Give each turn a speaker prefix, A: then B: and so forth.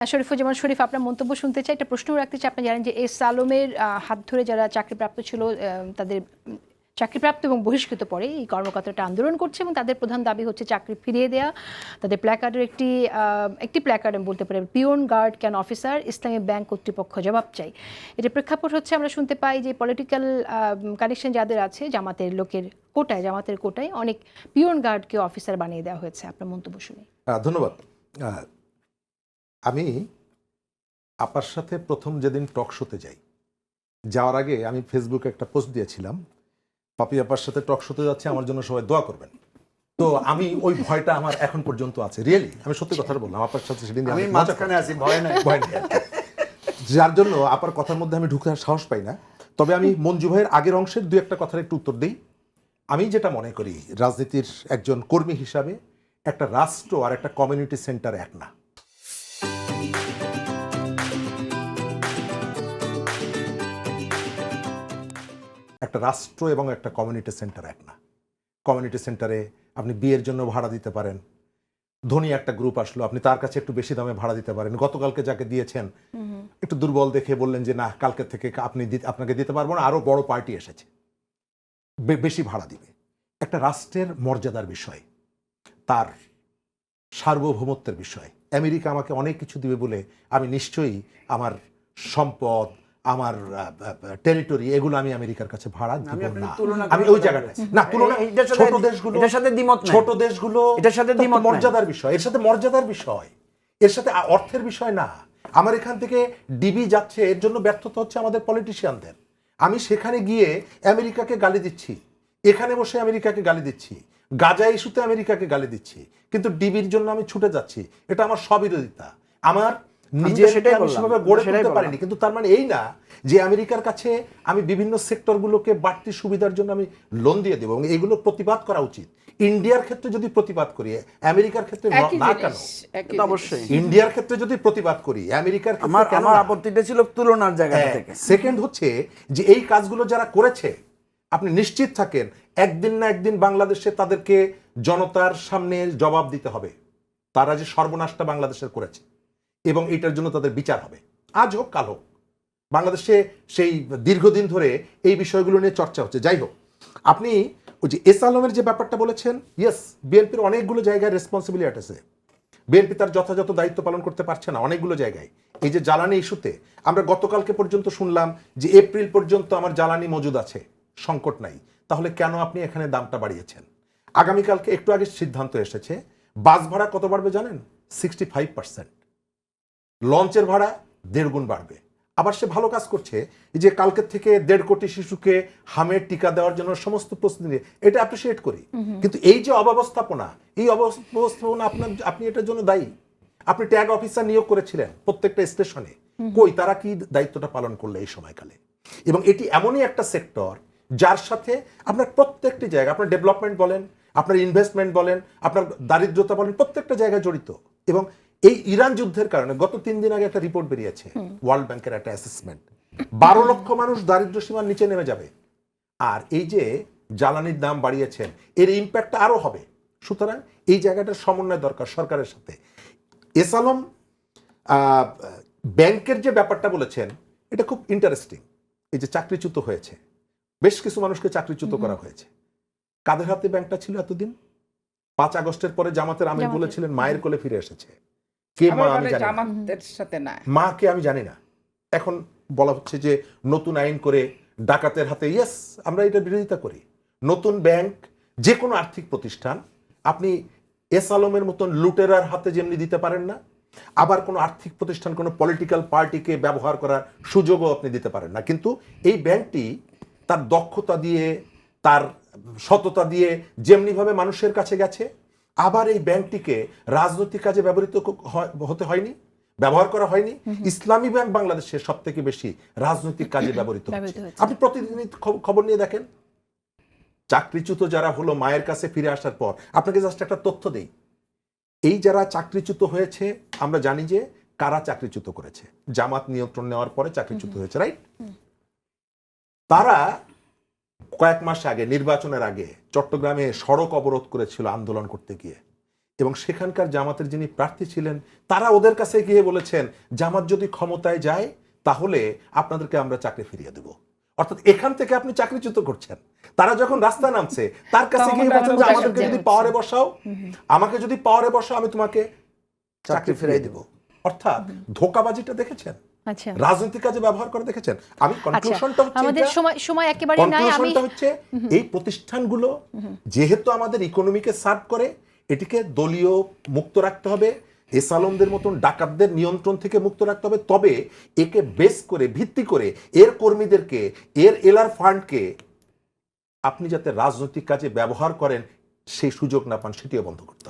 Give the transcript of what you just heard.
A: শরীফুজ্জামান শরীফ, আপনার মন্তব্য শুনতে চাই। একটা প্রশ্ন রাখতে চাই। আপনি জানেন যে এস আলমের হাত ধরে যারা চাকরিপ্রাপ্ত ছিল, তাদের চাকরিপ্রাপ্ত এবং বহিষ্কৃত পরে এই কর্মকর্তাটা আন্দোলন করছে এবং তাদের প্রধান দাবি হচ্ছে চাকরি ফিরিয়ে দেওয়া। তাদের প্ল্যাকার্ডের একটি প্ল্যাকার্ড আমি বলতে পারি, peon guard can officer, Islami bank কর্তৃপক্ষ জবাব চাই। এটা প্রেক্ষাপট হচ্ছে আমরা শুনতে পাই যে পলিটিক্যাল কানেকশন যাদের আছে, জামাতের লোকের জামাতের কোটায় অনেক পিওন গার্ডকে অফিসার বানিয়ে দেওয়া হয়েছে। আপনার মন্তব্য শুনে।
B: ধন্যবাদ। আমি আপার সাথে প্রথম যেদিন টক শোতে যাওয়ার আগে আমি ফেসবুকে একটা পোস্ট দিয়েছিলাম, পাপি আপার সাথে টক শোতে যাচ্ছে, আমার জন্য সবাই দোয়া করবেন। তো আমি ওই ভয়টা আমার এখন পর্যন্ত আছে। রিয়েলি আমি সত্যি কথাটা বললাম, আপার সাথে সেদিন
C: আমি মাঝখানে আছি, ভয় নাই।
B: যার জন্য আপার কথার মধ্যে আমি ঢুকে সাহস পাই না। তবে আমি মঞ্জু ভাইয়ের আগের অংশের দু একটা কথার একটু উত্তর দিই। আমি যেটা মনে করি, রাজনীতির একজন কর্মী হিসাবে একটা রাষ্ট্র আর একটা কমিউনিটি সেন্টার এক না। একটা রাষ্ট্র এবং একটা কমিউনিটি সেন্টার এক না। কমিউনিটি সেন্টারে আপনি বিয়ের জন্য ভাড়া দিতে পারেন, ধনী একটা গ্রুপ আসলো, আপনি তার কাছে একটু বেশি দামে ভাড়া দিতে পারেন। গতকালকে যাকে দিয়েছেন একটু দুর্বল দেখে বললেন যে না, কালকে থেকে আপনাকে দিতে পারবো না, আরো বড় পার্টি এসেছে, বেশি ভাড়া দিবে। একটা রাষ্ট্রের মর্যাদার বিষয়, তার সার্বভৌমত্বের বিষয়। আমেরিকা আমাকে অনেক কিছু দিবে বলে আমি নিশ্চয়ই আমার সম্পদ, আমার টেরিটরি, এগুলো আমি আমেরিকার কাছে ভাড়া দিব না। আমি ওই জায়গাটা না, তুলনা ছোট দেশগুলো,
C: এটার সাথে দ্বিমত নাই।
B: ছোট দেশগুলো
C: এটার সাথে দ্বিমত নাই।
B: মর্যাদার বিষয়, এর সাথে মর্যাদার বিষয়, এর সাথে অর্থের বিষয় না। আমার এখান থেকে ডিবি যাচ্ছে, এর জন্য ব্যর্থতা হচ্ছে আমাদের পলিটিশিয়ানদের। আমি সেখানে গিয়ে আমেরিকাকে গালি দিচ্ছি, এখানে বসে আমেরিকাকে গালি দিচ্ছি, গাজা ইস্যুতে আমেরিকাকে গালি দিচ্ছি, কিন্তু ডিবির জন্য আমি ছুটে যাচ্ছি। এটা আমার স্ববিরোধিতা। আমার নিজে সেভাবে গড়ে তুলতে পারিনি, কিন্তু তার মানে এই না যে আমেরিকার কাছে আমি বিভিন্ন সেক্টরগুলোকে বাড়তি সুবিধার জন্য আমি লোন দিয়ে দেবো, এবং এগুলো প্রতিবাদ করা উচিত। ইন্ডিয়ার ক্ষেত্রে যদি প্রতিবাদ করি, আমেরিকার ক্ষেত্রে না কেন?
C: অবশ্যই
B: ইন্ডিয়ার ক্ষেত্রে যদি প্রতিবাদ করি, আমেরিকার ক্ষেত্রে
C: আমার আপত্তিটা ছিল তুলনার জায়গা থেকে।
B: সেকেন্ড হচ্ছে যে এই কাজগুলো যারা করেছে, আপনি নিশ্চিত থাকেন একদিন না একদিন বাংলাদেশে তাদেরকে জনতার সামনে জবাব দিতে হবে। তারা যে সর্বনাশটা বাংলাদেশের করেছে, এবং এটার জন্য তাদের বিচার হবে, আজ হোক কাল হোক। বাংলাদেশে সেই দীর্ঘদিন ধরে এই বিষয়গুলো নিয়ে চর্চা হচ্ছে। যাই হোক, আপনি ওই যে এস আলমের যে ব্যাপারটা বলেছেন, ইয়েস, বিএনপির অনেকগুলো জায়গায় রেসপন্সিবিলিটি আছে। বিএনপি তার যথাযথ দায়িত্ব পালন করতে পারছে না অনেকগুলো জায়গায়। এই যে জ্বালানি ইস্যুতে আমরা গতকালকে পর্যন্ত শুনলাম যে এপ্রিল পর্যন্ত আমার জ্বালানি মজুদ আছে, সংকট নাই। তাহলে কেন আপনি এখানে দামটা বাড়িয়েছেন? আগামীকালকে একটু আগে সিদ্ধান্ত এসেছে, বাস ভাড়া কত বাড়বে জানেন? 65%। লঞ্চের ভাড়া 1.5 গুণ বাড়বে। আবার সে ভালো কাজ করছে, যে কালকের থেকে 1.5 কোটি শিশুকে হামের টিকা দেওয়ার জন্য সমস্ত প্রস্তুতি, এটা অ্যাপ্রিসিয়েট করি। কিন্তু এই যে অব্যবস্থাপনা, এই অব্যবস্থাপনা আপনি এটার জন্য দায়ী। আপনি ট্যাগ অফিসার নিয়োগ করেছিলেন প্রত্যেকটা স্টেশনে, কই তারা কি দায়িত্বটা পালন করলে এই সময়কালে? এবং এটি এমনই একটা সেক্টর যার সাথে আপনার প্রত্যেকটি জায়গা, আপনার ডেভেলপমেন্ট বলেন, আপনার ইনভেস্টমেন্ট বলেন, আপনার দারিদ্রতা বলেন, প্রত্যেকটা জায়গায় জড়িত। এবং এই ইরান যুদ্ধের কারণে গত 3 দিন আগে একটা রিপোর্ট বেরিয়েছে, ওয়ার্ল্ড ব্যাংকের একটা অ্যাসেসমেন্ট, 12 লক্ষ মানুষ দারিদ্র সীমার নিচে নেমে যাবে। আর এই যে জ্বালানির দাম বাড়িয়েছেন, এর ইম্প্যাক্ট আরো হবে। সুতরাং এই জায়গাটার সমন্বয় দরকার সরকারের সাথে। এস আলম ব্যাংকের যে ব্যাপারটা বলেছেন, এটা খুব ইন্টারেস্টিং। এই যে চাকরিচ্যুত হয়েছে, বেশ কিছু মানুষকে চাকরিচ্যুত করা হয়েছে। কাদের হাতে ব্যাংকটা ছিল এতদিন? 5 আগস্টের পরে জামাতের আমির বলেছিলেন মায়ের কোলে ফিরে এসেছে। কে মা আমি জানি না, মা কে আমি জানি না। এখন বলা হচ্ছে যে নতুন আইন করে ডাকাতের হাতে, ইয়েস, আমরা এটা বিরোধিতা করি। নতুন ব্যাংক, যে কোনো আর্থিক প্রতিষ্ঠান আপনি এস আলমের মতন লুটেরার হাতে যেমনি দিতে পারেন না, আবার কোনো আর্থিক প্রতিষ্ঠান কোনো পলিটিক্যাল পার্টিকে ব্যবহার করার সুযোগও আপনি দিতে পারেন না। কিন্তু এই ব্যাংকটি তার দক্ষতা দিয়ে, তার সততা দিয়ে যেমনিভাবে মানুষের কাছে গেছে, আবার এই ব্যাংকটিকে রাজনৈতিক কাজে ব্যবহৃত হতে হয়নি, ব্যবহার করা হয়নি। ইসলামী ব্যাংক বাংলাদেশে সব থেকে বেশি রাজনৈতিক কাজে ব্যবহৃত হচ্ছে। আপনি প্রতিদিন খবর নিয়ে দেখেন, চাকরিচ্যুত যারা হলো মায়ের কাছে ফিরে আসার পর, আপনাকে জাস্ট একটা তথ্য দেই, এই যারা চাকরিচ্যুত হয়েছে আমরা জানি যে কারা চাকরিচ্যুত করেছে। জামাত নিয়ন্ত্রণ নেওয়ার পরে চাকরিচ্যুত হয়েছে, রাইট? তারা কয়েক মাস আগে, নির্বাচনের আগে চট্টগ্রামে সড়ক অবরোধ করেছিল আন্দোলন করতে গিয়ে, এবং সেখানকার জামাতের যিনি প্রার্থী ছিলেন তারা ওদের কাছে গিয়ে বলেছেন জামাত যদি ক্ষমতায় যায় তাহলে আপনাদেরকে আমরা চাকরি ফিরিয়ে দেব। অর্থাৎ এখান থেকে আপনি চাকরিচ্যুত করছেন। তারা যখন রাস্তায় নামছে তার কাছে গিয়ে বলছেন যে আমাদেরকে যদি পাওয়ারে বসাও, আমাকে যদি পাওয়ারে বসাও আমি তোমাকে চাকরি ফিরিয়ে দেব। অর্থাৎ ধোঁকাবাজিটা দেখেছেন,
A: আচ্ছা
B: রাজনৈতিক কাজে ব্যবহার করে দেখেছেন। আমি কনক্লুশনটা হচ্ছে
A: আমাদের সময় একেবারে নাই। আমি
B: কনক্লুশনটা হচ্ছে এই প্রতিষ্ঠানগুলো যেহেতু আমাদের ইকোনমিকে সার্ভ করে, এটিকে দলীয় মুক্ত রাখতে হবে, এস আলমদের মতন ডাকাতদের নিয়ন্ত্রণ থেকে মুক্ত রাখতে হবে। তবে একে বেস করে ভিত্তি করে এর কর্মীদেরকে, এর এলার ফান্ডকে আপনি যাতে রাজনৈতিক কাজে ব্যবহার করেন সেই সুযোগ না পান সেটিও বন্ধ করতে হবে।